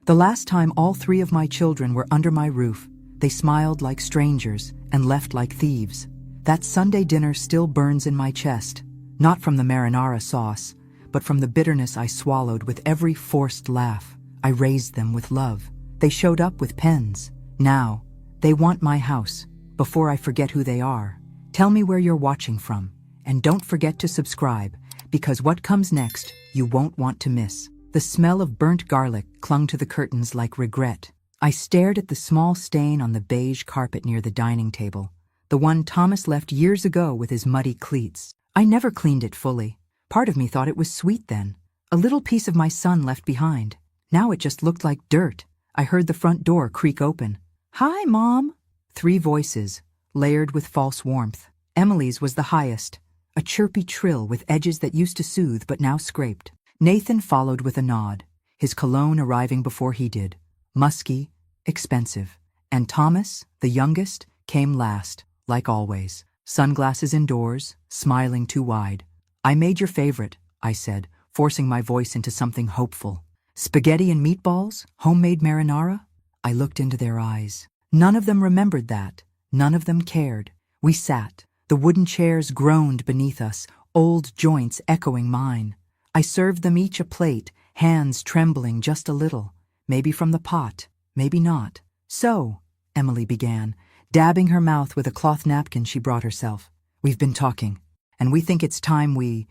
The last time all three of my children were under my roof, they smiled like strangers and left like thieves. That Sunday dinner still burns in my chest, not from the marinara sauce, but from the bitterness I swallowed with every forced laugh. I raised them with love. They showed up with pens. Now, they want my house. Before I forget who they are, tell me where you're watching from. And don't forget to subscribe, because what comes next, you won't want to miss. The smell of burnt garlic clung to the curtains like regret. I stared at the small stain on the beige carpet near the dining table, the one Thomas left years ago with his muddy cleats. I never cleaned it fully. Part of me thought it was sweet then, a little piece of my son left behind. Now it just looked like dirt. I heard the front door creak open. "Hi, Mom!" 3 voices, layered with false warmth. Emily's was the highest, a chirpy trill with edges that used to soothe but now scraped. Nathan followed with a nod, his cologne arriving before he did. Musky, expensive. And Thomas, the youngest, came last, like always. Sunglasses indoors, smiling too wide. "I made your favorite," I said, forcing my voice into something hopeful. "Spaghetti and meatballs? Homemade marinara?" I looked into their eyes. None of them remembered that. None of them cared. We sat. The wooden chairs groaned beneath us, old joints echoing mine. I served them each a plate, hands trembling just a little. Maybe from the pot, maybe not. "So," Emily began, dabbing her mouth with a cloth napkin she brought herself. "We've been talking, and we think it's time we,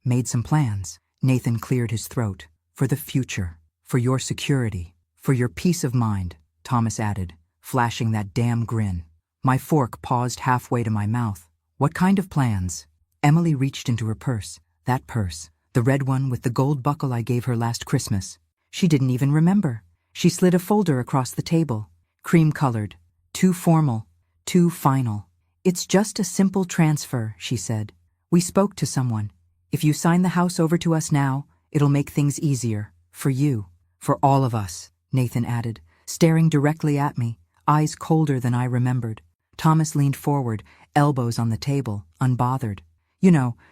made some plans." Nathan cleared his throat. "For the future, for your security, for your peace of mind," Thomas added, flashing that damn grin. My fork paused halfway to my mouth. "What kind of plans?" Emily reached into her purse. That purse, the red one with the gold buckle I gave her last Christmas. She didn't even remember. She slid a folder across the table. Cream-colored. Too formal. Too final. "It's just a simple transfer," she said. "We spoke to someone. If you sign the house over to us now, it'll make things easier. For you. For all of us," Nathan added, staring directly at me, eyes colder than I remembered. Thomas leaned forward, elbows on the table, unbothered.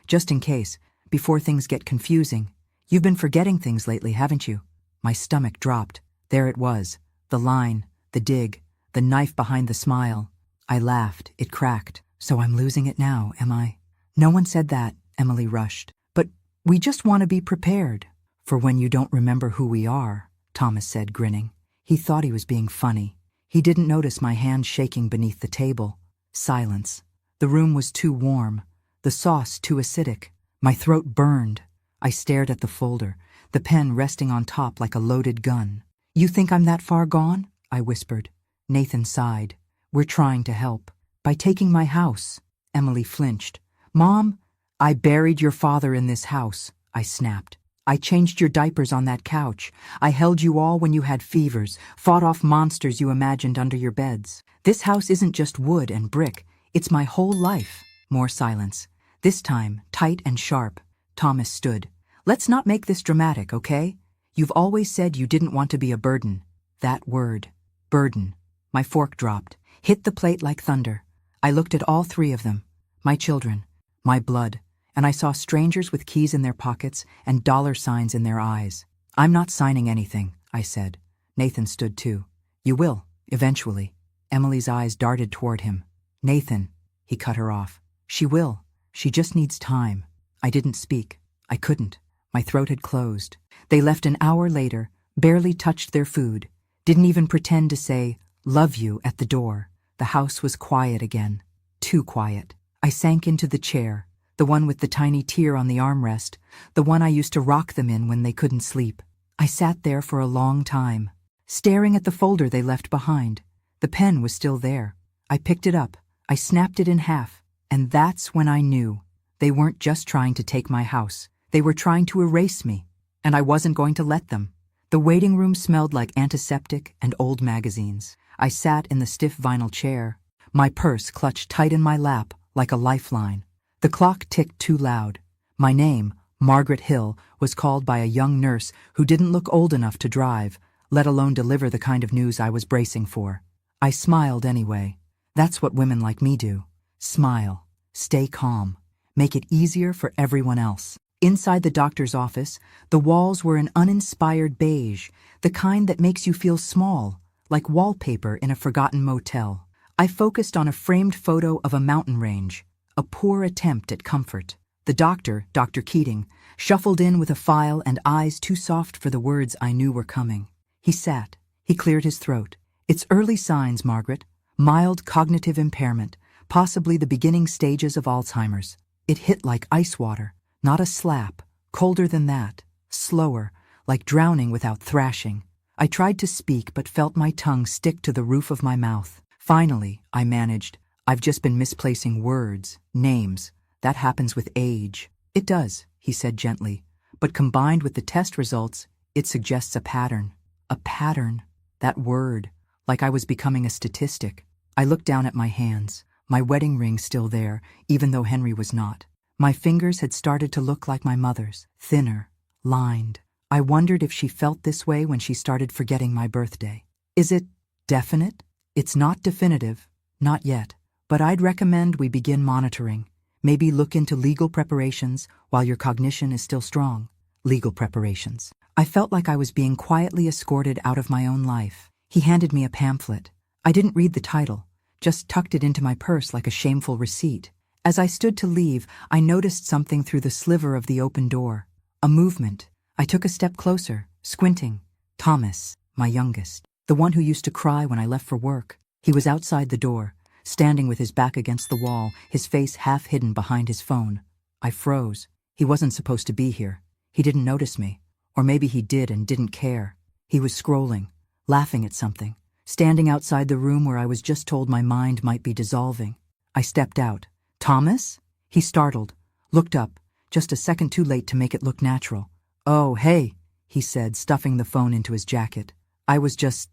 Just in case, before things get confusing. You've been forgetting things lately, haven't you?" My stomach dropped. There it was. The line, the dig, the knife behind the smile. I laughed. It cracked. "So I'm losing it now, am I?" "No one said that," Emily rushed. "But we just want to be prepared." "For when you don't remember who we are," Thomas said, grinning. He thought he was being funny. He didn't notice my hand shaking beneath the table. Silence. The room was too warm. The sauce too acidic. My throat burned. I stared at the folder, the pen resting on top like a loaded gun. "You think I'm that far gone?" I whispered. Nathan sighed. "We're trying to help. By taking my house." Emily flinched. "Mom, I buried your father in this house," I snapped. "I changed your diapers on that couch. I held you all when you had fevers, fought off monsters you imagined under your beds. This house isn't just wood and brick. It's my whole life." More silence. This time, tight and sharp. Thomas stood. "Let's not make this dramatic, okay? You've always said you didn't want to be a burden." That word. Burden. My fork dropped, hit the plate like thunder. I looked at all 3 of them. My children. My blood. And I saw strangers with keys in their pockets and dollar signs in their eyes. "I'm not signing anything," I said. Nathan stood too. "You will, eventually." Emily's eyes darted toward him. "Nathan," he cut her off. "She will. She just needs time." I didn't speak. I couldn't. My throat had closed. They left an hour later, barely touched their food, didn't even pretend to say, "Love you," at the door. The house was quiet again. Too quiet. I sank into the chair, the one with the tiny tear on the armrest, the one I used to rock them in when they couldn't sleep. I sat there for a long time, staring at the folder they left behind. The pen was still there. I picked it up. I snapped it in half. And that's when I knew. They weren't just trying to take my house. They were trying to erase me. And I wasn't going to let them. The waiting room smelled like antiseptic and old magazines. I sat in the stiff vinyl chair, my purse clutched tight in my lap like a lifeline. The clock ticked too loud. My name, Margaret Hill, was called by a young nurse who didn't look old enough to drive, let alone deliver the kind of news I was bracing for. I smiled anyway. That's what women like me do. Smile. Stay calm. Make it easier for everyone else. Inside the doctor's office, the walls were an uninspired beige, the kind that makes you feel small, like wallpaper in a forgotten motel. I focused on a framed photo of a mountain range, a poor attempt at comfort. The doctor, Dr. Keating, shuffled in with a file and eyes too soft for the words I knew were coming. He sat. He cleared his throat. "It's early signs, Margaret. Mild cognitive impairment, possibly the beginning stages of Alzheimer's. It hit like ice water, not a slap, colder than that, slower, like drowning without thrashing." I tried to speak but felt my tongue stick to the roof of my mouth. Finally, I managed, "I've just been misplacing words, names. That happens with age." "It does," he said gently, "but combined with the test results, it suggests a pattern." A pattern. That word, like I was becoming a statistic. I looked down at my hands, my wedding ring still there, even though Henry was not. My fingers had started to look like my mother's, thinner, lined. I wondered if she felt this way when she started forgetting my birthday. Is it definite? It's not definitive, not yet, but I'd recommend we begin monitoring. Maybe look into legal preparations while your cognition is still strong. Legal preparations. I felt like I was being quietly escorted out of my own life. He handed me a pamphlet. I didn't read the title, just tucked it into my purse like a shameful receipt. As I stood to leave, I noticed something through the sliver of the open door. A movement. I took a step closer, squinting. Thomas, my youngest, the one who used to cry when I left for work. He was outside the door, standing with his back against the wall, his face half hidden behind his phone. I froze. He wasn't supposed to be here. He didn't notice me. Or maybe he did and didn't care. He was scrolling, laughing at something, standing outside the room where I was just told my mind might be dissolving. I stepped out. "Thomas?" He startled, looked up, just a second too late to make it look natural. "Oh, hey," he said, stuffing the phone into his jacket. "I was just,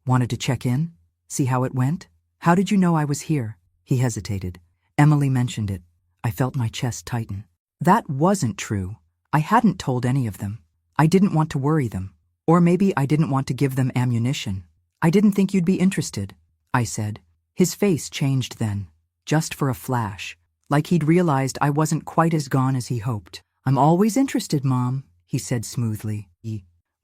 wanted to check in, see how it went." "How did you know I was here?" He hesitated. "Emily mentioned it." I felt my chest tighten. That wasn't true. I hadn't told any of them. I didn't want to worry them. Or maybe I didn't want to give them ammunition. "I didn't think you'd be interested," I said. His face changed then, just for a flash, like he'd realized I wasn't quite as gone as he hoped. "I'm always interested, Mom," he said smoothly.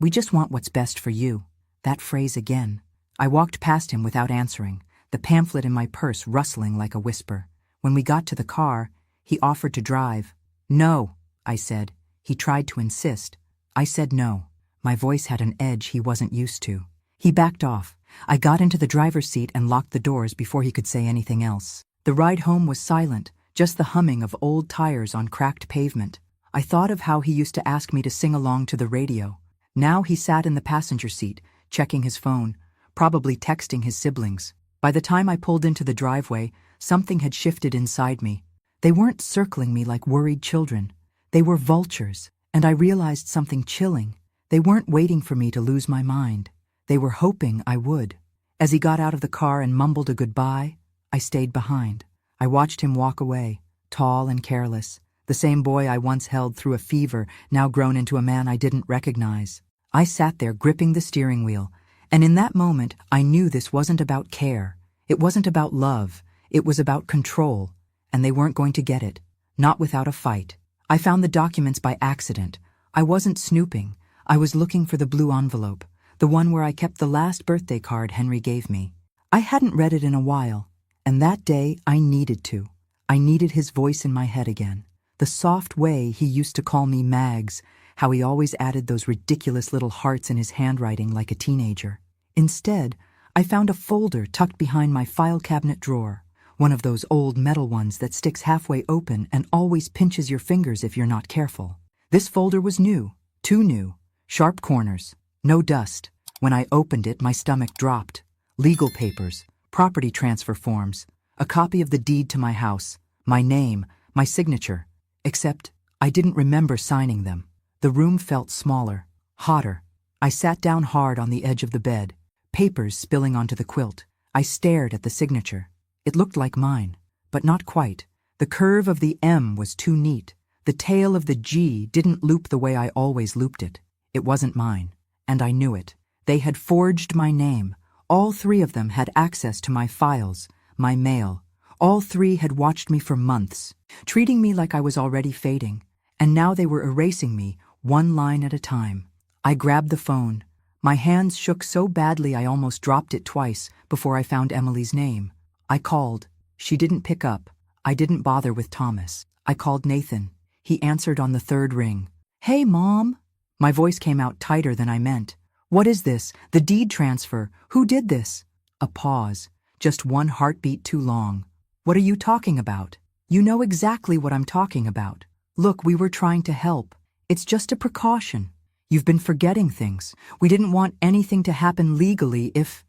"We just want what's best for you." That phrase again. I walked past him without answering, the pamphlet in my purse rustling like a whisper. When we got to the car, he offered to drive. "No," I said. He tried to insist. I said no. My voice had an edge he wasn't used to. He backed off. I got into the driver's seat and locked the doors before he could say anything else. The ride home was silent, just the humming of old tires on cracked pavement. I thought of how he used to ask me to sing along to the radio. Now he sat in the passenger seat, checking his phone, probably texting his siblings. By the time I pulled into the driveway, something had shifted inside me. They weren't circling me like worried children. They were vultures, and I realized something chilling. They weren't waiting for me to lose my mind. They were hoping I would. As he got out of the car and mumbled a goodbye, I stayed behind. I watched him walk away, tall and careless, the same boy I once held through a fever, now grown into a man I didn't recognize. I sat there gripping the steering wheel, and in that moment I knew this wasn't about care. It wasn't about love. It was about control, and they weren't going to get it, not without a fight. I found the documents by accident. I wasn't snooping. I was looking for the blue envelope, the one where I kept the last birthday card Henry gave me. I hadn't read it in a while, and that day I needed to. I needed his voice in my head again. The soft way he used to call me Mags, how he always added those ridiculous little hearts in his handwriting like a teenager. Instead, I found a folder tucked behind my file cabinet drawer, one of those old metal ones that sticks halfway open and always pinches your fingers if you're not careful. This folder was new, too new, sharp corners, no dust. When I opened it, my stomach dropped. Legal papers, property transfer forms, a copy of the deed to my house, my name, my signature. Except I didn't remember signing them. The room felt smaller, hotter. I sat down hard on the edge of the bed, papers spilling onto the quilt. I stared at the signature. It looked like mine, but not quite. The curve of the M was too neat. The tail of the G didn't loop the way I always looped it. It wasn't mine, and I knew it. They had forged my name. All three of them had access to my files, my mail. All three had watched me for months, treating me like I was already fading. And now they were erasing me, one line at a time. I grabbed the phone. My hands shook so badly I almost dropped it twice before I found Emily's name. I called. She didn't pick up. I didn't bother with Thomas. I called Nathan. He answered on the third ring. "Hey, Mom." My voice came out tighter than I meant. "What is this? The deed transfer. Who did this?" A pause. Just one heartbeat too long. "What are you talking about?" "You know exactly what I'm talking about. Look, we were trying to help. It's just a precaution. You've been forgetting things. We didn't want anything to happen legally if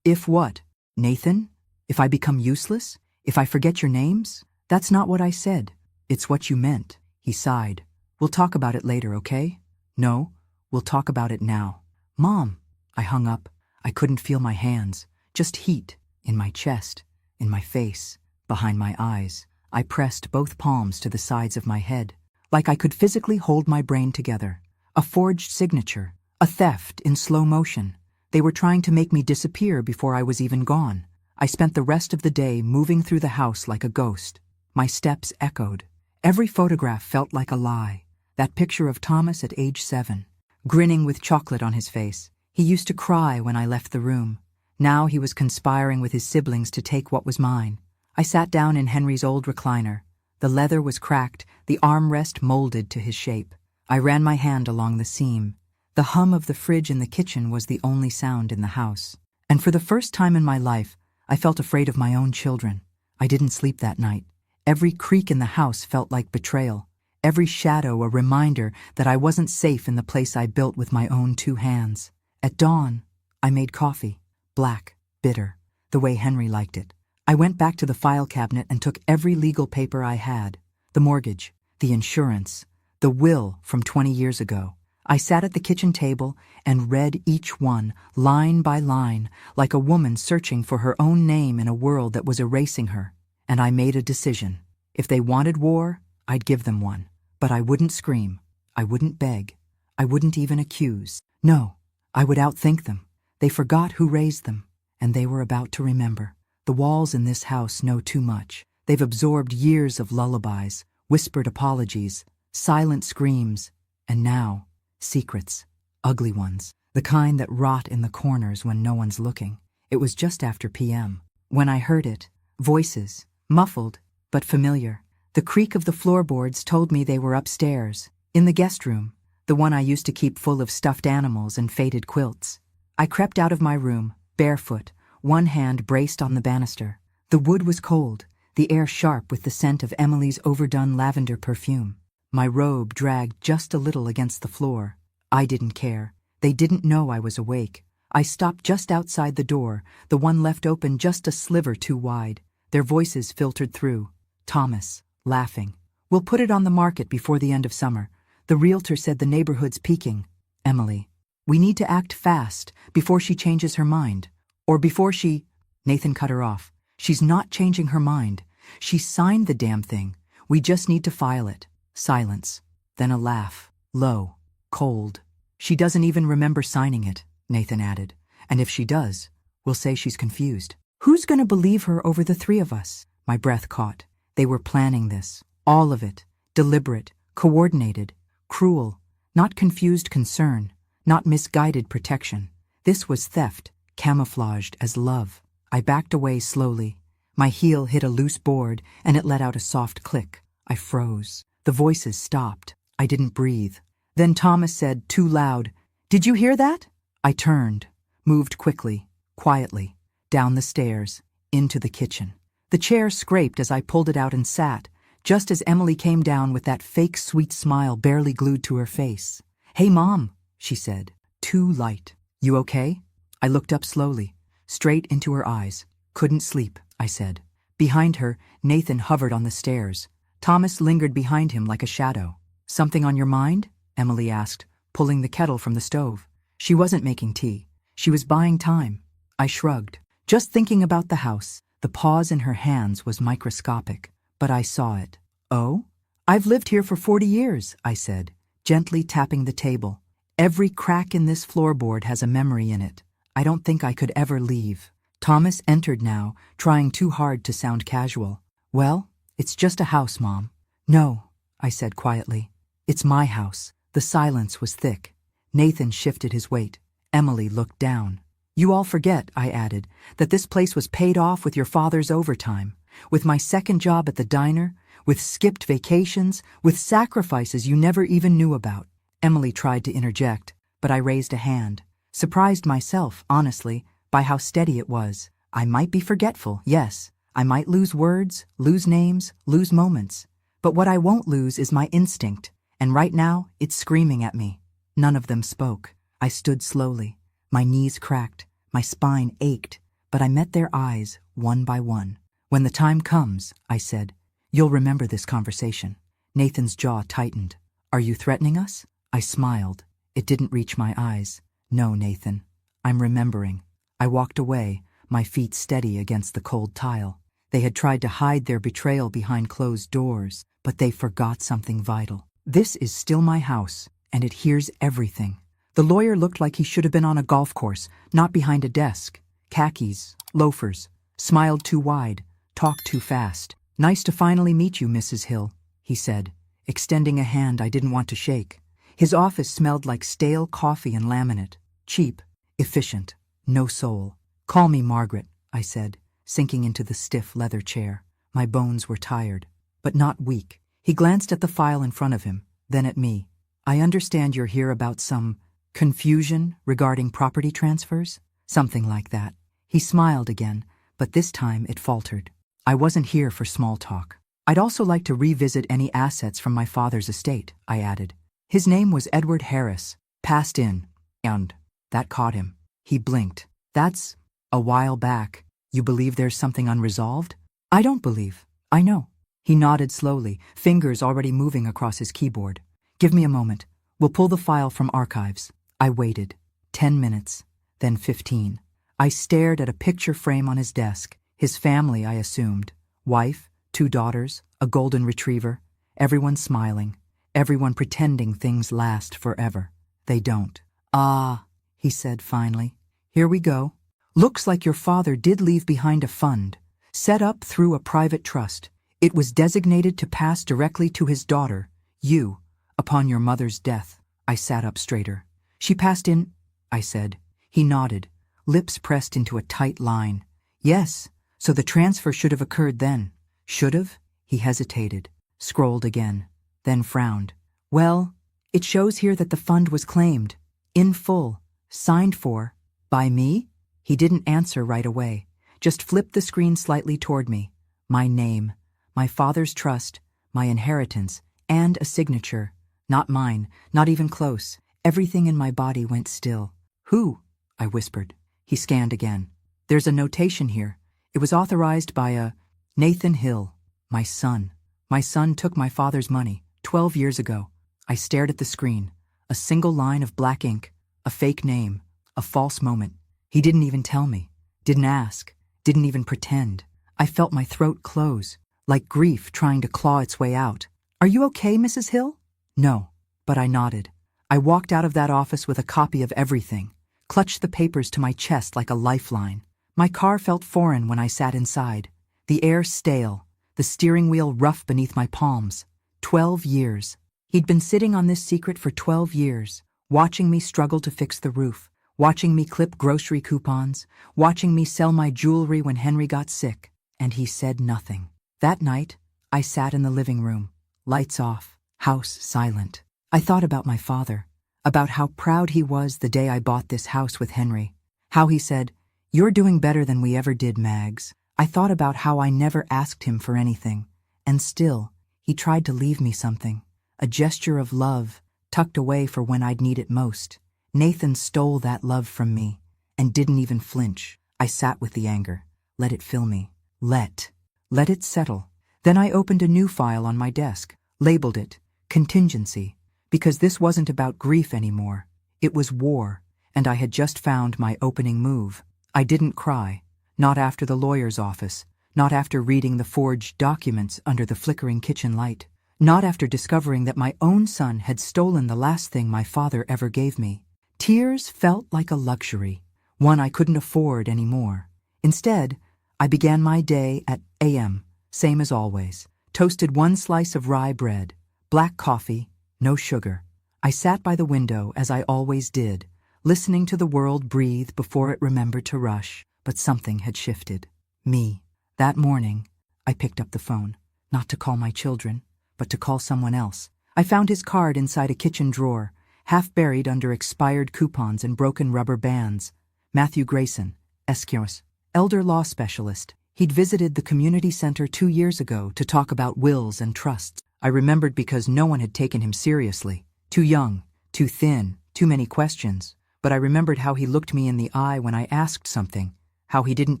what? Nathan? If I become useless? If I forget your names?" "That's not what I said." "It's what you meant." He sighed. "We'll talk about it later, okay?" "No, we'll talk about it now." "Mom." I hung up. I couldn't feel my hands. Just heat. In my chest. In my face. Behind my eyes. I pressed both palms to the sides of my head. Like I could physically hold my brain together. A forged signature. A theft in slow motion. They were trying to make me disappear before I was even gone. I spent the rest of the day moving through the house like a ghost. My steps echoed. Every photograph felt like a lie. That picture of Thomas at age 7, grinning with chocolate on his face. He used to cry when I left the room. Now he was conspiring with his siblings to take what was mine. I sat down in Henry's old recliner. The leather was cracked, the armrest molded to his shape. I ran my hand along the seam. The hum of the fridge in the kitchen was the only sound in the house. And for the first time in my life, I felt afraid of my own children. I didn't sleep that night. Every creak in the house felt like betrayal. Every shadow a reminder that I wasn't safe in the place I built with my own 2 hands. At dawn, I made coffee. Black, bitter, the way Henry liked it. I went back to the file cabinet and took every legal paper I had. The mortgage, the insurance, the will from 20 years ago. I sat at the kitchen table and read each one, line by line, like a woman searching for her own name in a world that was erasing her. And I made a decision. If they wanted war, I'd give them one. But I wouldn't scream. I wouldn't beg. I wouldn't even accuse. No, I would outthink them. They forgot who raised them, and they were about to remember. The walls in this house know too much. They've absorbed years of lullabies, whispered apologies, silent screams, and now, secrets, ugly ones, the kind that rot in the corners when no one's looking. It was just after p.m. when I heard it. Voices, muffled, but familiar. The creak of the floorboards told me they were upstairs, in the guest room, the one I used to keep full of stuffed animals and faded quilts. I crept out of my room, barefoot, one hand braced on the banister. The wood was cold, the air sharp with the scent of Emily's overdone lavender perfume. My robe dragged just a little against the floor. I didn't care. They didn't know I was awake. I stopped just outside the door, the one left open just a sliver too wide. Their voices filtered through. Thomas, laughing. "We'll put it on the market before the end of summer. The realtor said the neighborhood's peaking." Emily, "We need to act fast, before she changes her mind. Or before she—" Nathan cut her off. "She's not changing her mind. She signed the damn thing. We just need to file it." Silence. Then a laugh. Low. Cold. "She doesn't even remember signing it," Nathan added. "And if she does, we'll say she's confused. Who's going to believe her over the 3 of us?" My breath caught. They were planning this. All of it. Deliberate. Coordinated. Cruel. Not confused concern. Not misguided protection. This was theft, camouflaged as love. I backed away slowly. My heel hit a loose board, and it let out a soft click. I froze. The voices stopped. I didn't breathe. Then Thomas said, too loud, "Did you hear that?" I turned, moved quickly, quietly, down the stairs, into the kitchen. The chair scraped as I pulled it out and sat, just as Emily came down with that fake sweet smile barely glued to her face. "Hey, Mom," she said. Too light. "You okay?" I looked up slowly, straight into her eyes. "Couldn't sleep," I said. Behind her, Nathan hovered on the stairs. Thomas lingered behind him like a shadow. "Something on your mind?" Emily asked, pulling the kettle from the stove. She wasn't making tea. She was buying time. I shrugged. Just thinking about the house. The pause in her hands was microscopic, but I saw it. "Oh? I've lived here for 40 years, I said, gently tapping the table. "Every crack in this floorboard has a memory in it. I don't think I could ever leave." Thomas entered now, trying too hard to sound casual. "Well, it's just a house, Mom." "No," I said quietly. It's my house. The silence was thick. Nathan shifted his weight. Emily looked down. You all forget, I added, that this place was paid off with your father's overtime, with my second job at the diner, with skipped vacations, with sacrifices you never even knew about. Emily tried to interject, but I raised a hand, surprised myself, honestly, by how steady it was. I might be forgetful, yes. I might lose words, lose names, lose moments. But what I won't lose is my instinct, and right now it's screaming at me. None of them spoke. I stood slowly. My knees cracked, my spine ached, but I met their eyes one by one. When the time comes, I said, you'll remember this conversation. Nathan's jaw tightened. Are you threatening us? I smiled. It didn't reach my eyes. No, Nathan. I'm remembering. I walked away, my feet steady against the cold tile. They had tried to hide their betrayal behind closed doors, but they forgot something vital. This is still my house, and it hears everything. The lawyer looked like he should have been on a golf course, not behind a desk. Khakis, loafers, smiled too wide, talked too fast. Nice to finally meet you, Mrs. Hill, he said, extending a hand I didn't want to shake. His office smelled like stale coffee and laminate. Cheap, efficient, no soul. Call me Margaret, I said, sinking into the stiff leather chair. My bones were tired, but not weak. He glanced at the file in front of him, then at me. I understand you're here about some confusion regarding property transfers? Something like that. He smiled again, but this time it faltered. I wasn't here for small talk. I'd also like to revisit any assets from my father's estate, I added. His name was Edward Harris, passed in, and that caught him. He blinked. That's a while back. You believe there's something unresolved? I don't believe. I know. He nodded slowly, fingers already moving across his keyboard. Give me a moment. We'll pull the file from archives. I waited. 10 minutes, then 15. I stared at a picture frame on his desk. His family, I assumed. Wife, 2 daughters, a golden retriever. Everyone smiling. Everyone pretending things last forever. They don't. Ah, he said finally. Here we go. Looks like your father did leave behind a fund, set up through a private trust. It was designated to pass directly to his daughter, you, upon your mother's death. I sat up straighter. She passed in, I said. He nodded, lips pressed into a tight line. Yes, so the transfer should have occurred then. Should have? He hesitated, scrolled again, then frowned. Well, it shows here that the fund was claimed, in full, signed for, by me? He didn't answer right away, just flipped the screen slightly toward me. My name, my father's trust, my inheritance, and a signature. Not mine, not even close. Everything in my body went still. Who? I whispered. He scanned again. There's a notation here. It was authorized by a Nathan Hill, my son. My son took my father's money 12 years ago. I stared at the screen. A single line of black ink, a fake name, a false moment. He didn't even tell me, didn't ask, didn't even pretend. I felt my throat close, like grief trying to claw its way out. Are you okay, Mrs. Hill? No, but I nodded. I walked out of that office with a copy of everything, clutched the papers to my chest like a lifeline. My car felt foreign when I sat inside, the air stale, the steering wheel rough beneath my palms. 12 years. He'd been sitting on this secret for 12 years, watching me struggle to fix the roof, watching me clip grocery coupons, watching me sell my jewelry when Henry got sick, and he said nothing. That night, I sat in the living room, lights off, house silent. I thought about my father, about how proud he was the day I bought this house with Henry, how he said, "You're doing better than we ever did, Mags." I thought about how I never asked him for anything, and still, he tried to leave me something, a gesture of love, tucked away for when I'd need it most. Nathan stole that love from me, and didn't even flinch. I sat with the anger, let it fill me. Let it settle. Then I opened a new file on my desk, labeled it Contingency, because this wasn't about grief anymore. It was war, and I had just found my opening move. I didn't cry, not after the lawyer's office, not after reading the forged documents under the flickering kitchen light, not after discovering that my own son had stolen the last thing my father ever gave me. Tears felt like a luxury, one I couldn't afford anymore. Instead, I began my day at a.m., same as always. Toasted 1 slice of rye bread, black coffee, no sugar. I sat by the window as I always did, listening to the world breathe before it remembered to rush, but something had shifted. Me. That morning, I picked up the phone, not to call my children, but to call someone else. I found his card inside a kitchen drawer, half buried under expired coupons and broken rubber bands. Matthew Grayson, Esquiros, elder law specialist. He'd visited the community center 2 years ago to talk about wills and trusts. I remembered because no one had taken him seriously. Too young, too thin, too many questions. But I remembered how he looked me in the eye when I asked something, how he didn't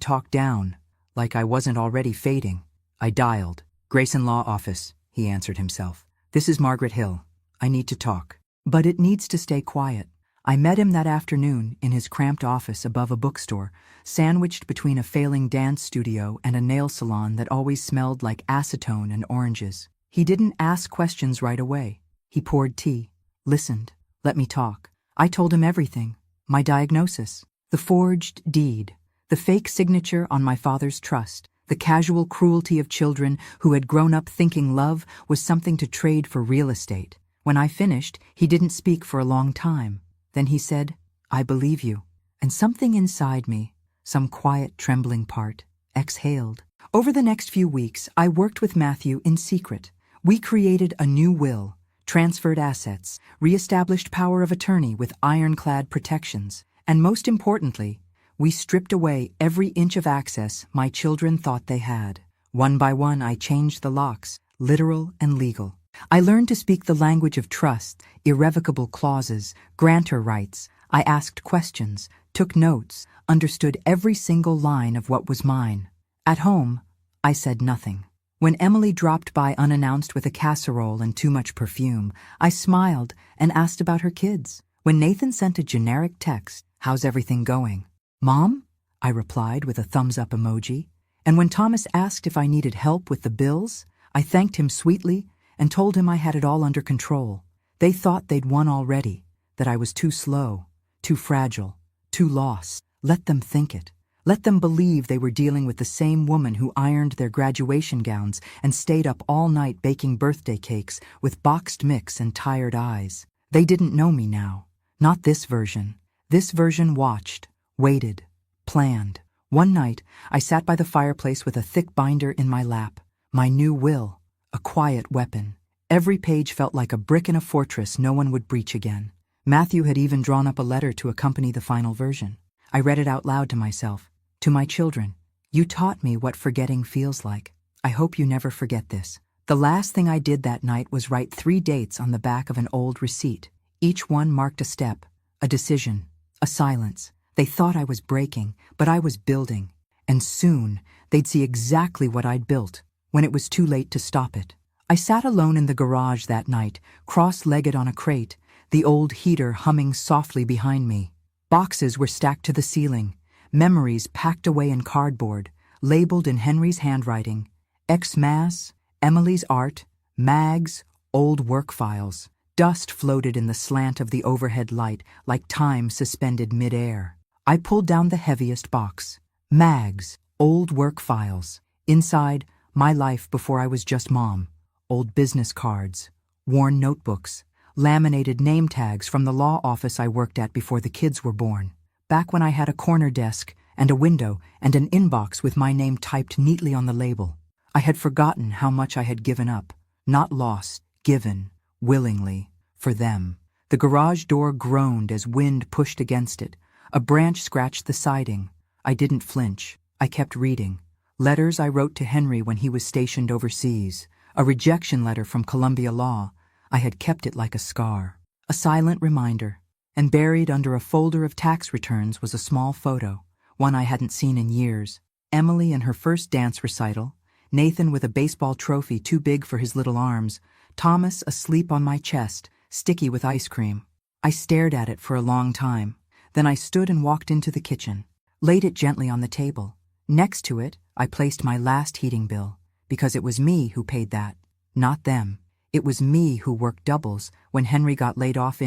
talk down, like I wasn't already fading. I dialed. Grayson Law Office, he answered himself. This is Margaret Hill. I need to talk. But it needs to stay quiet. I met him that afternoon in his cramped office above a bookstore, sandwiched between a failing dance studio and a nail salon that always smelled like acetone and oranges. He didn't ask questions right away. He poured tea, listened, let me talk. I told him everything. My diagnosis, the forged deed, the fake signature on my father's trust, the casual cruelty of children who had grown up thinking love was something to trade for real estate. When I finished, he didn't speak for a long time. Then he said, I believe you. And something inside me, some quiet, trembling part, exhaled. Over the next few weeks, I worked with Matthew in secret. We created a new will, transferred assets, re-established power of attorney with ironclad protections, and most importantly, we stripped away every inch of access my children thought they had. One by one, I changed the locks, literal and legal. I learned to speak the language of trust, irrevocable clauses, grantor rights. I asked questions, took notes, understood every single line of what was mine. At home, I said nothing. When Emily dropped by unannounced with a casserole and too much perfume, I smiled and asked about her kids. When Nathan sent a generic text, how's everything going? Mom? I replied with a thumbs-up emoji. And when Thomas asked if I needed help with the bills, I thanked him sweetly and told him I had it all under control. They thought they'd won already, that I was too slow, too fragile, too lost. Let them think it. Let them believe they were dealing with the same woman who ironed their graduation gowns and stayed up all night baking birthday cakes with boxed mix and tired eyes. They didn't know me now. Not this version. This version watched, waited, planned. One night, I sat by the fireplace with a thick binder in my lap. My new will, a quiet weapon. Every page felt like a brick in a fortress no one would breach again. Matthew had even drawn up a letter to accompany the final version. I read it out loud to myself. To my children, you taught me what forgetting feels like. I hope you never forget this. The last thing I did that night was write 3 dates on the back of an old receipt. Each one marked a step, a decision, a silence. They thought I was breaking, but I was building. And soon, they'd see exactly what I'd built, when it was too late to stop it. I sat alone in the garage that night, cross-legged on a crate, the old heater humming softly behind me. Boxes were stacked to the ceiling, memories packed away in cardboard, labeled in Henry's handwriting, X-Mass, Emily's art, mags, old work files. Dust floated in the slant of the overhead light like time suspended mid-air. I pulled down the heaviest box. Mags, old work files. Inside, my life before I was just mom. Old business cards, worn notebooks, laminated name tags from the law office I worked at before the kids were born. Back when I had a corner desk and a window and an inbox with my name typed neatly on the label. I had forgotten how much I had given up, not lost, given, willingly, for them. The garage door groaned as wind pushed against it. A branch scratched the siding. I didn't flinch. I kept reading. Letters I wrote to Henry when he was stationed overseas. A rejection letter from Columbia Law. I had kept it like a scar. A silent reminder. And buried under a folder of tax returns was a small photo, one I hadn't seen in years. Emily in her first dance recital, Nathan with a baseball trophy too big for his little arms, Thomas asleep on my chest, sticky with ice cream. I stared at it for a long time. Then I stood and walked into the kitchen, laid it gently on the table. Next to it, I placed my last heating bill, because it was me who paid that, not them. It was me who worked doubles when Henry got laid off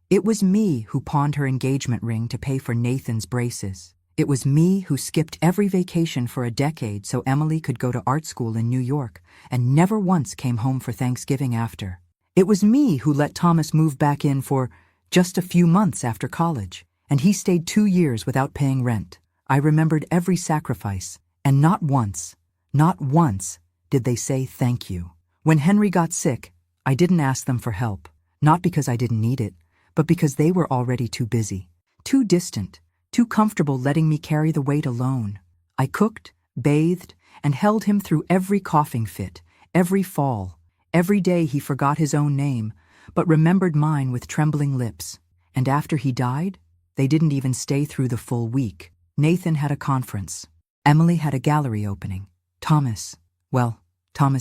It was me who pawned her engagement ring to pay for Nathan's braces. It was me who skipped every vacation for a decade so Emily could go to art school in New York and never once came home for Thanksgiving after. It was me who let Thomas move back in for just a few months after college, and he stayed 2 years without paying rent. I remembered every sacrifice, and not once did they say thank you. When Henry got sick, I didn't ask them for help, not because I didn't need it, but because they were already too busy, too distant, too comfortable letting me carry the weight alone. I cooked, bathed, and held him through every coughing fit, every fall. Every day he forgot his own name, but remembered mine with trembling lips. And after he died, they didn't even stay through the full week. Nathan had a conference. Emily had a gallery opening. Thomas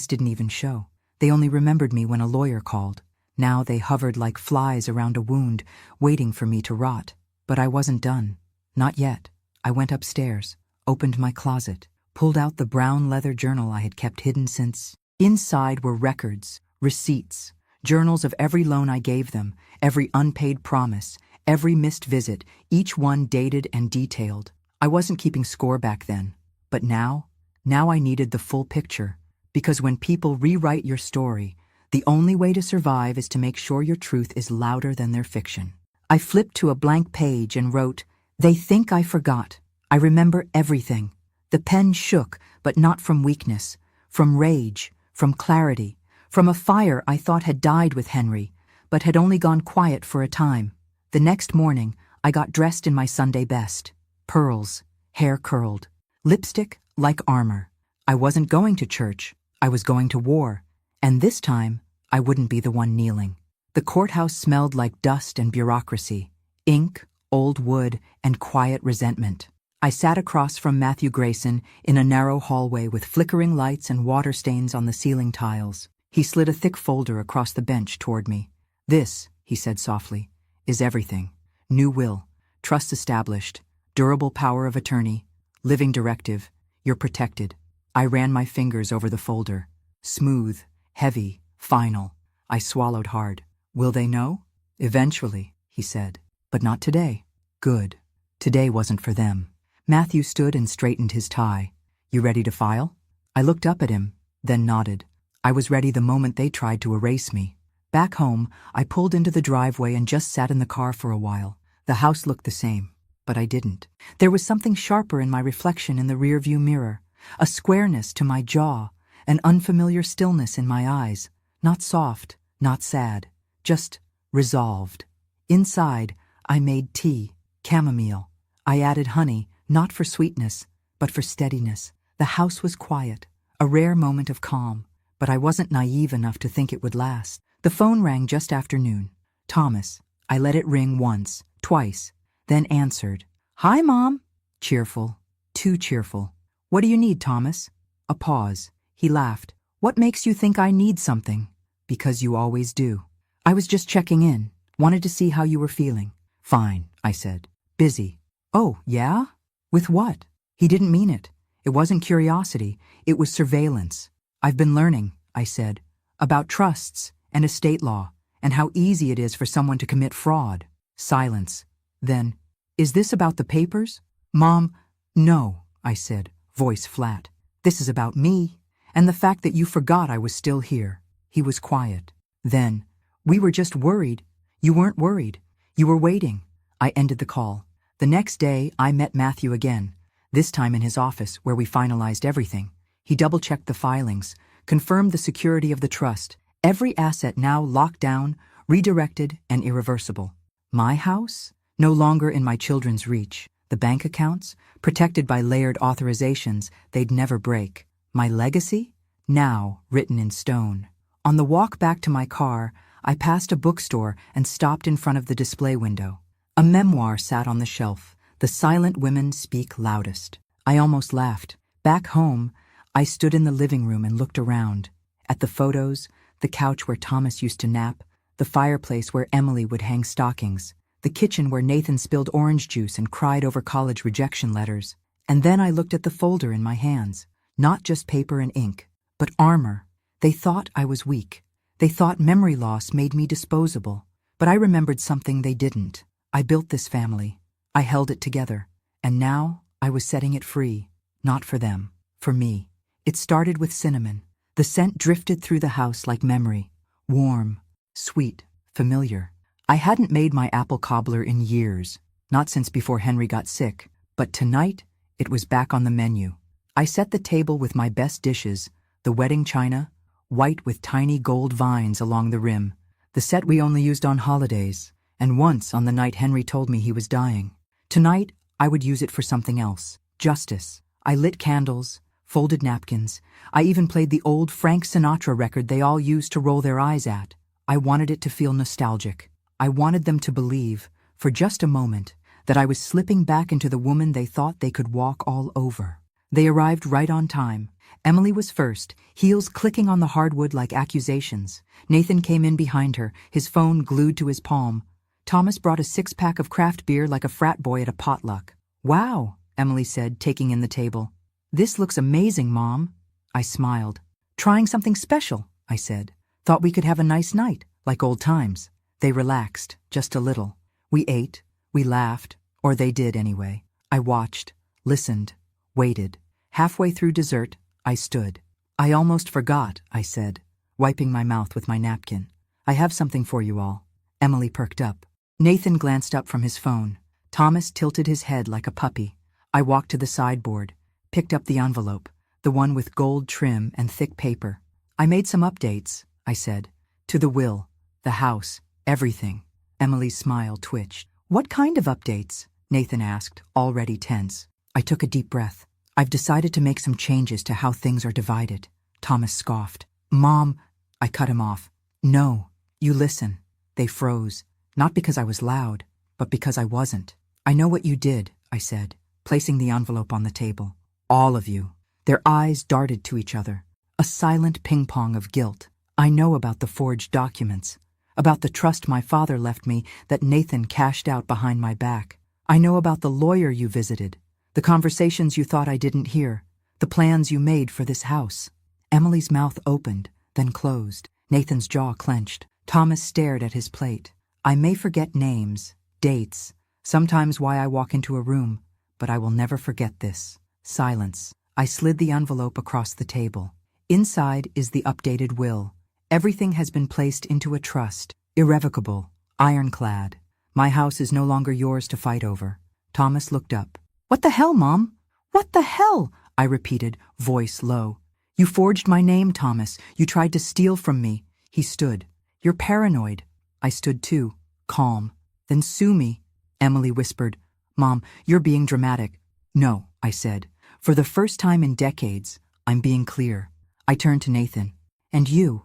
didn't even show. They only remembered me when a lawyer called. Now they hovered like flies around a wound, waiting for me to rot. But I wasn't done. Not yet. I went upstairs, opened my closet, pulled out the brown leather journal I had kept hidden since. Inside were records, receipts, journals of every loan I gave them, every unpaid promise, every missed visit, each one dated and detailed. I wasn't keeping score back then, but now I needed the full picture, because when people rewrite your story, the only way to survive is to make sure your truth is louder than their fiction. I flipped to a blank page and wrote, "They think I forgot. I remember everything." The pen shook, but not from weakness, from rage, from clarity, from a fire I thought had died with Henry, but had only gone quiet for a time. The next morning, I got dressed in my Sunday best. Pearls, hair curled, lipstick like armor. I wasn't going to church, I was going to war, and this time, I wouldn't be the one kneeling. The courthouse smelled like dust and bureaucracy, ink, old wood, and quiet resentment. I sat across from Matthew Grayson in a narrow hallway with flickering lights and water stains on the ceiling tiles. He slid a thick folder across the bench toward me. "This," he said softly, "is everything. New will, trust established, durable power of attorney, living directive. You're protected." I ran my fingers over the folder. Smooth, heavy, final. I swallowed hard. "Will they know?" "Eventually," he said. "But not today." Good. Today wasn't for them. Matthew stood and straightened his tie. "You ready to file?" I looked up at him, then nodded. I was ready the moment they tried to erase me. Back home, I pulled into the driveway and just sat in the car for a while. The house looked the same, but I didn't. There was something sharper in my reflection in the rearview mirror, a squareness to my jaw, an unfamiliar stillness in my eyes, not soft, not sad, just resolved. Inside, I made tea, chamomile. I added honey, not for sweetness, but for steadiness. The house was quiet, a rare moment of calm, but I wasn't naive enough to think it would last. The phone rang just after noon. Thomas. I let it ring once, twice, then answered. "Hi, Mom." Cheerful, too cheerful. "What do you need, Thomas?" A pause. He laughed. "What makes you think I need something?" "Because you always do." "I was just checking in. Wanted to see how you were feeling." "Fine," I said. "Busy." "Oh, yeah? With what?" He didn't mean it. It wasn't curiosity. It was surveillance. "I've been learning," I said, "about trusts and estate law, and how easy it is for someone to commit fraud." Silence. Then, "Is this about the papers?" "Mom, no," I said, voice flat. "This is about me, and the fact that you forgot I was still here." He was quiet. Then, "We were just worried." "You weren't worried. You were waiting." I ended the call. The next day, I met Matthew again, this time in his office where we finalized everything. He double-checked the filings, confirmed the security of the trust, every asset now locked down, redirected, and irreversible. My house? No longer in my children's reach. The bank accounts? Protected by layered authorizations they'd never break. My legacy? Now written in stone. On the walk back to my car, I passed a bookstore and stopped in front of the display window. A memoir sat on the shelf, The Silent Women Speak Loudest. I almost laughed. Back home, I stood in the living room and looked around. At the photos, the couch where Thomas used to nap, the fireplace where Emily would hang stockings, the kitchen where Nathan spilled orange juice and cried over college rejection letters. And then I looked at the folder in my hands. Not just paper and ink, but armor. They thought I was weak. They thought memory loss made me disposable. But I remembered something they didn't. I built this family. I held it together. And now I was setting it free. Not for them. For me. It started with cinnamon. The scent drifted through the house like memory. Warm, sweet, familiar. I hadn't made my apple cobbler in years, not since before Henry got sick, but tonight it was back on the menu. I set the table with my best dishes, the wedding china, white with tiny gold vines along the rim, the set we only used on holidays, and once on the night Henry told me he was dying. Tonight, I would use it for something else. Justice. I lit candles, folded napkins. I even played the old Frank Sinatra record they all used to roll their eyes at. I wanted it to feel nostalgic. I wanted them to believe, for just a moment, that I was slipping back into the woman they thought they could walk all over. They arrived right on time. Emily was first, heels clicking on the hardwood like accusations. Nathan came in behind her, his phone glued to his palm. Thomas brought a six-pack of craft beer like a frat boy at a potluck. "Wow," Emily said, taking in the table. "This looks amazing, Mom." I smiled. "Trying something special," I said. "Thought we could have a nice night, like old times." They relaxed, just a little. We ate, we laughed, or they did anyway. I watched, listened, waited. Halfway through dessert, I stood. "I almost forgot," I said, wiping my mouth with my napkin. "I have something for you all." Emily perked up. Nathan glanced up from his phone. Thomas tilted his head like a puppy. I walked to the sideboard, picked up the envelope, the one with gold trim and thick paper. "I made some updates," I said. "To the will, the house, everything." Emily's smile twitched. "What kind of updates?" Nathan asked, already tense. I took a deep breath. "I've decided to make some changes to how things are divided." Thomas scoffed. "Mom," I cut him off. "No, you listen." They froze, not because I was loud, but because I wasn't. "I know what you did," I said, placing the envelope on the table. "All of you." Their eyes darted to each other, a silent ping-pong of guilt. "I know about the forged documents, about the trust my father left me that Nathan cashed out behind my back. I know about the lawyer you visited, the conversations you thought I didn't hear, the plans you made for this house." Emily's mouth opened, then closed. Nathan's jaw clenched. Thomas stared at his plate. "I may forget names, dates, sometimes why I walk into a room, but I will never forget this." Silence. I slid the envelope across the table. Inside is the updated will. Everything has been placed into a trust, irrevocable, ironclad. My house is no longer yours to fight over. Thomas looked up. "What the hell, Mom? What the hell?" I repeated, voice low. "You forged my name, Thomas. You tried to steal from me." He stood. "You're paranoid." I stood too, calm. "Then sue me," Emily whispered. "Mom, you're being dramatic." "No," I said. "For the first time in decades, I'm being clear." I turned to Nathan. "And you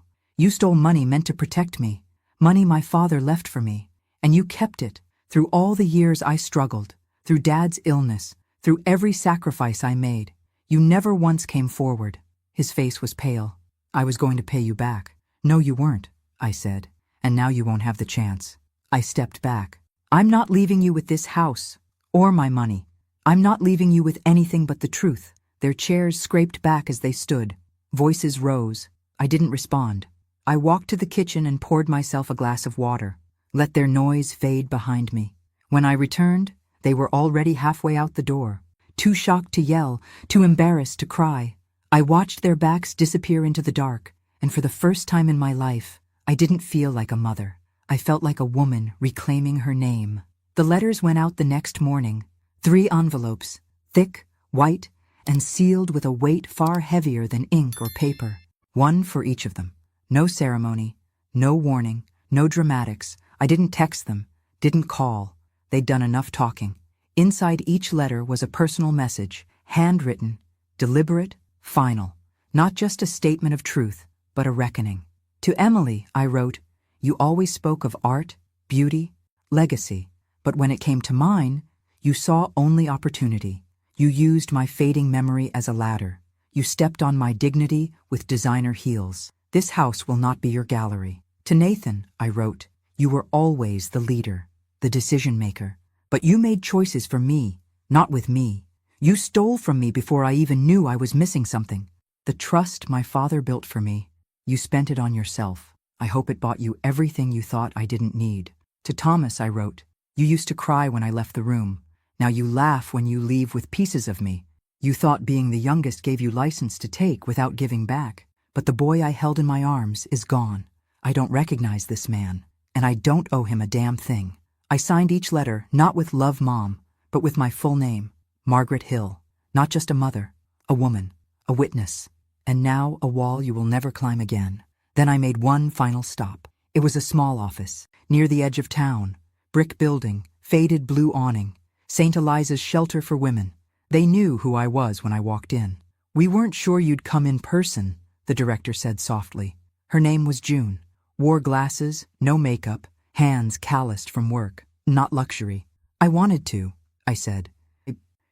stole money meant to protect me, money my father left for me, and you kept it through all the years I struggled, through Dad's illness, through every sacrifice I made. You never once came forward." His face was pale. "I was going to pay you back." "No, you weren't," I said, "and now you won't have the chance." I stepped back. "I'm not leaving you with this house, or my money. I'm not leaving you with anything but the truth." Their chairs scraped back as they stood. Voices rose. I didn't respond. I walked to the kitchen and poured myself a glass of water, let their noise fade behind me. When I returned, they were already halfway out the door, too shocked to yell, too embarrassed to cry. I watched their backs disappear into the dark, and for the first time in my life, I didn't feel like a mother. I felt like a woman reclaiming her name. The letters went out the next morning, 3 envelopes, thick, white, and sealed with a weight far heavier than ink or paper. One for each of them. No ceremony, no warning, no dramatics. I didn't text them, didn't call. They'd done enough talking. Inside each letter was a personal message, handwritten, deliberate, final. Not just a statement of truth, but a reckoning. To Emily, I wrote, "You always spoke of art, beauty, legacy, but when it came to mine, you saw only opportunity. You used my fading memory as a ladder. You stepped on my dignity with designer heels. This house will not be your gallery." To Nathan, I wrote, "You were always the leader, the decision maker, but you made choices for me, not with me. You stole from me before I even knew I was missing something. The trust my father built for me, you spent it on yourself. I hope it bought you everything you thought I didn't need." To Thomas, I wrote, "You used to cry when I left the room. Now you laugh when you leave with pieces of me. You thought being the youngest gave you license to take without giving back. But the boy I held in my arms is gone. I don't recognize this man, and I don't owe him a damn thing. I signed each letter not with Love Mom, but with my full name, Margaret Hill. Not just a mother, a woman, a witness, and now a wall you will never climb again. Then I made one final stop. It was a small office, near the edge of town. Brick building, faded blue awning, St. Eliza's Shelter for Women. They knew who I was when I walked in. "We weren't sure you'd come in person," the director said softly. Her name was June. Wore glasses, no makeup, hands calloused from work. Not luxury. "I wanted to," I said.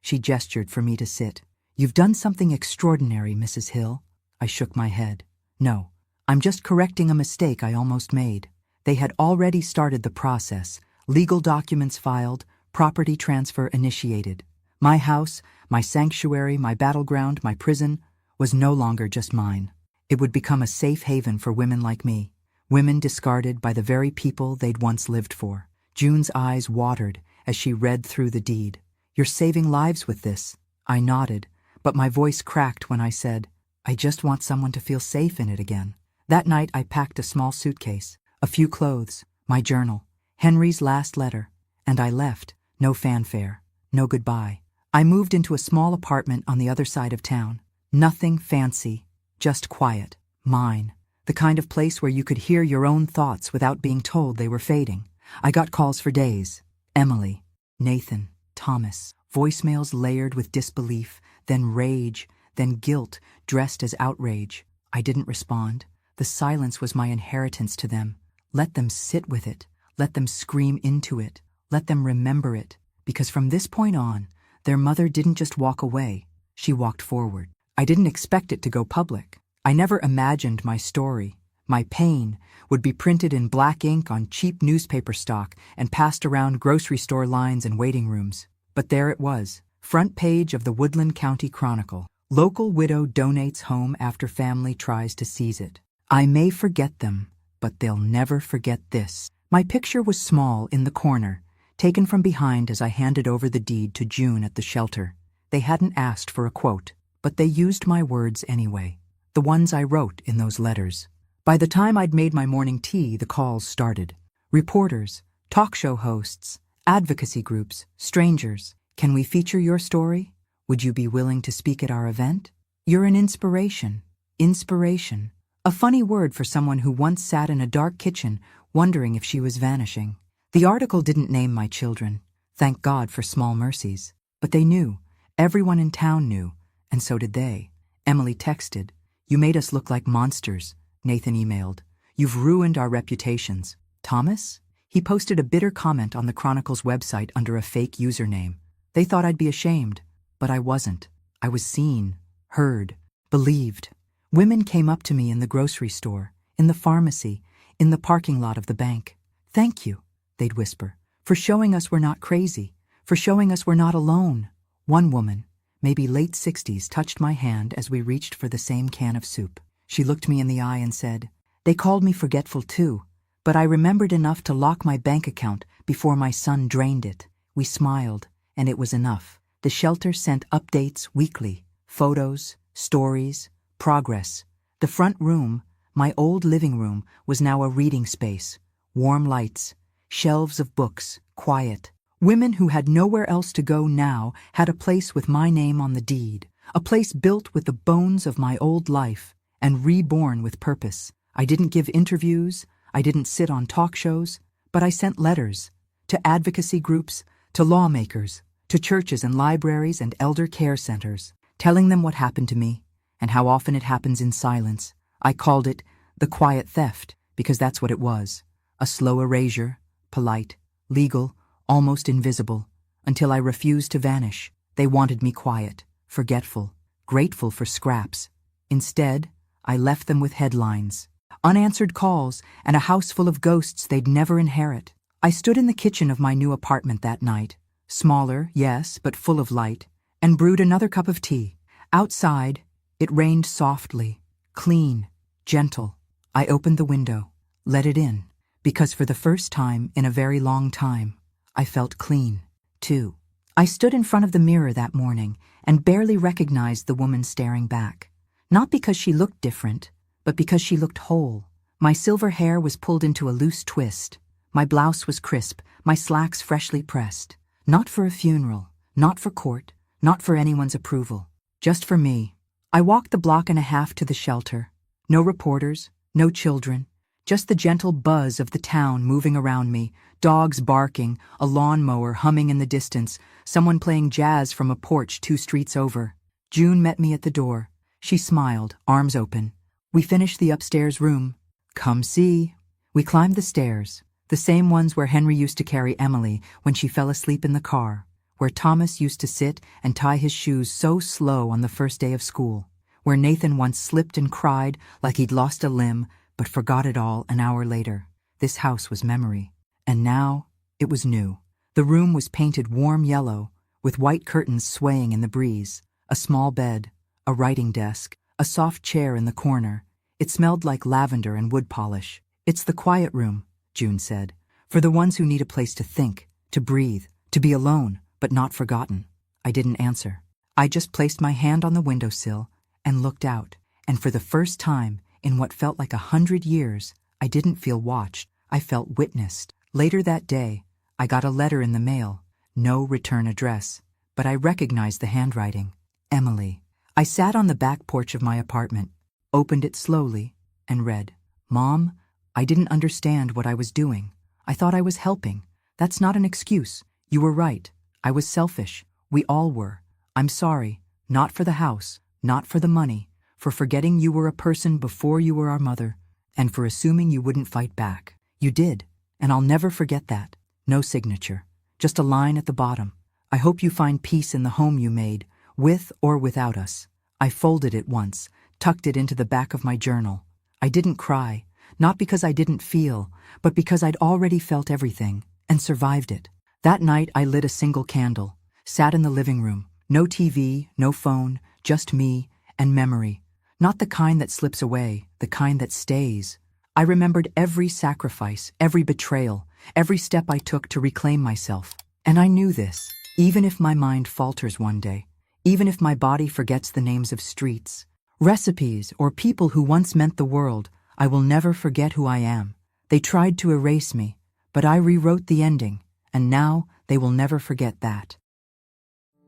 She gestured for me to sit. "You've done something extraordinary, Mrs. Hill." I shook my head. "No, I'm just correcting a mistake I almost made." They had already started the process. Legal documents filed, property transfer initiated. My house, my sanctuary, my battleground, my prison, was no longer just mine. It would become a safe haven for women like me, women discarded by the very people they'd once lived for. June's eyes watered as she read through the deed. "You're saving lives with this." I nodded, but my voice cracked when I said, "I just want someone to feel safe in it again." That night I packed a small suitcase, a few clothes, my journal, Henry's last letter, and I left. No fanfare, no goodbye. I moved into a small apartment on the other side of town. Nothing fancy, just quiet, mine, the kind of place where you could hear your own thoughts without being told they were fading. I got calls for days. Emily, Nathan, Thomas, voicemails layered with disbelief, then rage, then guilt dressed as outrage. I didn't respond. The silence was my inheritance to them. Let them sit with it. Let them scream into it. Let them remember it. Because from this point on, their mother didn't just walk away. She walked forward. I didn't expect it to go public. I never imagined my story, my pain, would be printed in black ink on cheap newspaper stock and passed around grocery store lines and waiting rooms. But there it was, front page of the Woodland County Chronicle. Local widow donates home after family tries to seize it. I may forget them, but they'll never forget this. My picture was small in the corner, taken from behind as I handed over the deed to June at the shelter. They hadn't asked for a quote, but they used my words anyway, the ones I wrote in those letters. By the time I'd made my morning tea, the calls started. Reporters, talk show hosts, advocacy groups, strangers. "Can we feature your story? Would you be willing to speak at our event? You're an inspiration." Inspiration. A funny word for someone who once sat in a dark kitchen wondering if she was vanishing. The article didn't name my children. Thank God for small mercies. But they knew. Everyone in town knew. And so did they. Emily texted, "You made us look like monsters." Nathan emailed, "You've ruined our reputations." Thomas? He posted a bitter comment on the Chronicle's website under a fake username. They thought I'd be ashamed, but I wasn't. I was seen, heard, believed. Women came up to me in the grocery store, in the pharmacy, in the parking lot of the bank. "Thank you," they'd whisper, "for showing us we're not crazy, for showing us we're not alone." One woman, maybe late 60s, touched my hand as we reached for the same can of soup. She looked me in the eye and said, "They called me forgetful too, but I remembered enough to lock my bank account before my son drained it." We smiled, and it was enough. The shelter sent updates weekly, photos, stories, progress. The front room, my old living room, was now a reading space. Warm lights, shelves of books, quiet. Women who had nowhere else to go now had a place with my name on the deed, a place built with the bones of my old life and reborn with purpose. I didn't give interviews, I didn't sit on talk shows, but I sent letters to advocacy groups, to lawmakers, to churches and libraries and elder care centers, telling them what happened to me and how often it happens in silence. I called it the quiet theft because that's what it was, a slow erasure, polite, legal, almost invisible, until I refused to vanish. They wanted me quiet, forgetful, grateful for scraps. Instead, I left them with headlines, unanswered calls, and a house full of ghosts they'd never inherit. I stood in the kitchen of my new apartment that night, smaller, yes, but full of light, and brewed another cup of tea. Outside, it rained softly, clean, gentle. I opened the window, let it in, because for the first time in a very long time, I felt clean, too. I stood in front of the mirror that morning and barely recognized the woman staring back. Not because she looked different, but because she looked whole. My silver hair was pulled into a loose twist. My blouse was crisp, my slacks freshly pressed. Not for a funeral, not for court, not for anyone's approval. Just for me. I walked the block and a half to the shelter. No reporters, no children. Just the gentle buzz of the town moving around me, dogs barking, a lawnmower humming in the distance, someone playing jazz from a porch 2 streets over. June met me at the door. She smiled, arms open. We finished the upstairs room. Come see. We climbed the stairs, the same ones where Henry used to carry Emily when she fell asleep in the car, where Thomas used to sit and tie his shoes so slow on the first day of school, where Nathan once slipped and cried like he'd lost a limb but forgot it all an hour later. This house was memory. And now, it was new. The room was painted warm yellow, with white curtains swaying in the breeze, a small bed, a writing desk, a soft chair in the corner. It smelled like lavender and wood polish. It's the quiet room, June said, for the ones who need a place to think, to breathe, to be alone, but not forgotten. I didn't answer. I just placed my hand on the windowsill and looked out, and for the first time, in what felt like 100 years, I didn't feel watched. I felt witnessed. Later that day, I got a letter in the mail. No return address, but I recognized the handwriting. Emily. I sat on the back porch of my apartment, opened it slowly, and read, "Mom, I didn't understand what I was doing. I thought I was helping. That's not an excuse. You were right. I was selfish. We all were. I'm sorry. Not for the house, not for the money, for forgetting you were a person before you were our mother, and for assuming you wouldn't fight back. You did, and I'll never forget that. No signature, just a line at the bottom. I hope you find peace in the home you made, with or without us." I folded it once, tucked it into the back of my journal. I didn't cry, not because I didn't feel, but because I'd already felt everything, and survived it. That night I lit a single candle, sat in the living room, no TV, no phone, just me and memory. Not the kind that slips away, the kind that stays. I remembered every sacrifice, every betrayal, every step I took to reclaim myself. And I knew this, even if my mind falters one day, even if my body forgets the names of streets, recipes, or people who once meant the world, I will never forget who I am. They tried to erase me, but I rewrote the ending, and now they will never forget that.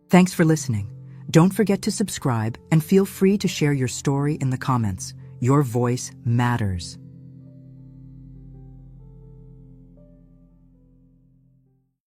Thanks for listening. Don't forget to subscribe and feel free to share your story in the comments. Your voice matters.